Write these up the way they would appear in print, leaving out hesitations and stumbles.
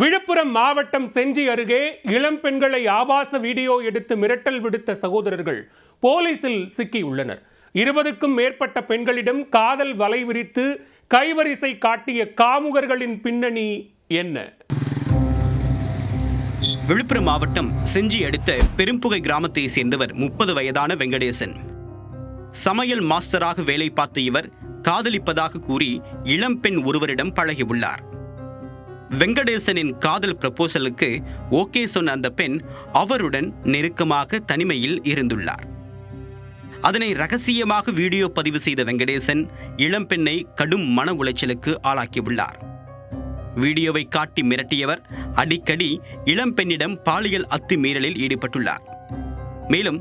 விழுப்புரம் மாவட்டம் செஞ்சி அருகே இளம் பெண்களை ஆபாச வீடியோ எடுத்து மிரட்டல் விடுத்த சகோதரர்கள் போலீசில் சிக்கியுள்ளனர். 20க்கும் மேற்பட்ட பெண்களிடம் காதல் வலை விரித்து கைவரிசை காட்டிய காமுகர்களின் பின்னணி என்ன? விழுப்புரம் மாவட்டம் செஞ்சி அடுத்த பெரும்புகை கிராமத்தை சேர்ந்தவர் 30 வயதான வெங்கடேசன். சமையல் மாஸ்டராக வேலை பார்த்த இவர் காதலிப்பதாக கூறி இளம்பெண் ஒருவரிடம் பழகியுள்ளார். வெங்கடேசனின் காதல் ப்ரப்போசலுக்கு ஓகே சொன்ன அந்த பெண் அவருடன் நெருக்கமாக தனிமையில் இருந்துள்ளார். அதனை ரகசியமாக வீடியோ பதிவு செய்த வெங்கடேசன் இளம்பெண்ணை கடும் மன உளைச்சலுக்கு ஆளாக்கியுள்ளார். வீடியோவை காட்டி மிரட்டியவர் அடிக்கடி இளம்பெண்ணிடம் பாலியல் அத்துமீறலில் ஈடுபட்டுள்ளார். மேலும்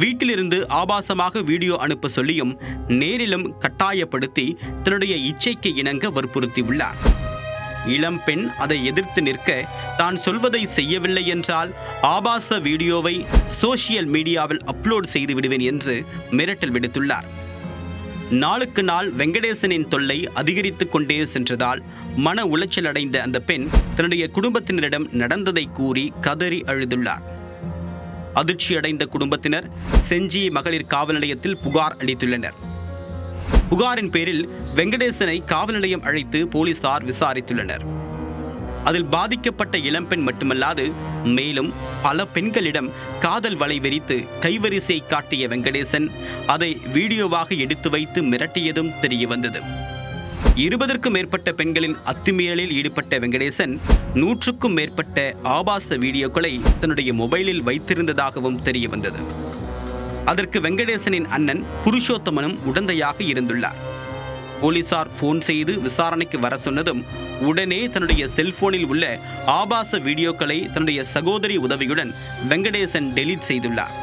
வீட்டிலிருந்து ஆபாசமாக வீடியோ அனுப்ப சொல்லியும் நேரிலும் கட்டாயப்படுத்தி தன்னுடைய இச்சைக்கு இணங்க வற்புறுத்தியுள்ளார். இளம்பெண் அதை எதிர்த்து நிற்க தான் சொல்வதை செய்யவில்லை என்றால் ஆபாச வீடியோவை சோசியல் மீடியாவில் அப்லோட் செய்து விடுவேன் என்று மிரட்டல் விடுத்துள்ளார். நாளுக்கு நாள் வெங்கடேசனின் தொல்லை அதிகரித்துக் கொண்டே சென்றதால் மன உளைச்சல் அடைந்த அந்த பெண் தன்னுடைய குடும்பத்தினரிடம் நடந்ததை கூறி கதறி அழுதுள்ளார். அதிர்ச்சியடைந்த குடும்பத்தினர் செஞ்சி மகளிர் காவல் நிலையத்தில் புகார் அளித்துள்ளனர். புகாரின் பேரில் வெங்கடேசனை காவல் நிலையம் அழைத்து போலீசார் விசாரித்துள்ளனர். அதில் பாதிக்கப்பட்ட இளம்பெண் மட்டுமல்லாது மேலும் பல பெண்களிடம் காதல் வலை விரித்து கைவரிசை காட்டிய வெங்கடேசன் அதை வீடியோவாக எடுத்து வைத்து மிரட்டியதும் தெரியவந்தது. 20க்கும் மேற்பட்ட பெண்களின் அத்துமீறலில் ஈடுபட்ட வெங்கடேசன் 100க்கும் மேற்பட்ட ஆபாச வீடியோக்களை தன்னுடைய மொபைலில் வைத்திருந்ததாகவும் தெரியவந்தது. அதற்கு வெங்கடேசனின் அண்ணன் புருஷோத்தமனும் உடந்தையாக இருந்துள்ளார். போலீசார் போன் செய்து விசாரணைக்கு வர சொன்னதும் உடனே தன்னுடைய செல்போனில் உள்ள ஆபாச வீடியோக்களை தன்னுடைய சகோதரி உதவியுடன் வெங்கடேசன் டெலீட் செய்துள்ளார்.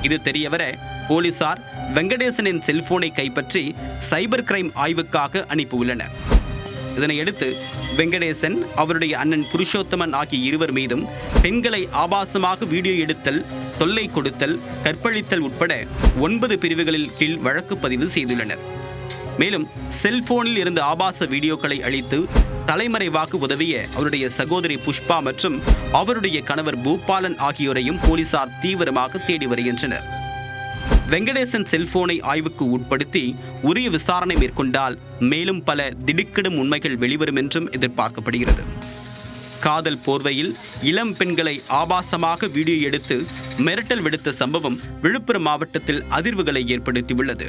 இது தெரியவர போலீசார் வெங்கடேசனின் செல்போனை கைப்பற்றி சைபர் கிரைம் ஆய்வுக்காக அனுப்பியுள்ளனர். இதனையடுத்து வெங்கடேசன் அவருடைய அண்ணன் புருஷோத்தமன் ஆகிய இருவர் மீதும் பெண்களை ஆபாசமாக வீடியோ எடுத்தல், தொல்லை கொடுத்தல், கற்பழித்தல் உட்பட 9 பிரிவுகளில் கீழ் வழக்கு பதிவு செய்துள்ளனர். மேலும் செல்போனில் இருந்த ஆபாச வீடியோக்களை அழித்து தலைமறைவாக உதவிய அவருடைய சகோதரி புஷ்பா மற்றும் அவருடைய கணவர் பூபாலன் ஆகியோரையும் போலீசார் தீவிரமாக தேடி வருகின்றனர். வெங்கடேசன் செல்போனை ஆய்வுக்கு உட்படுத்தி உரிய விசாரணை மேற்கொண்டால் மேலும் பல திடுக்கிடும் உண்மைகள் வெளிவரும் என்றும் எதிர்பார்க்கப்படுகிறது. காதல் போர்வையில் இளம் பெண்களை ஆபாசமாக வீடியோ எடுத்து மிரட்டல் விடுத்த சம்பவம் விழுப்புரம் மாவட்டத்தில் அதிர்வுகளை ஏற்படுத்தியுள்ளது.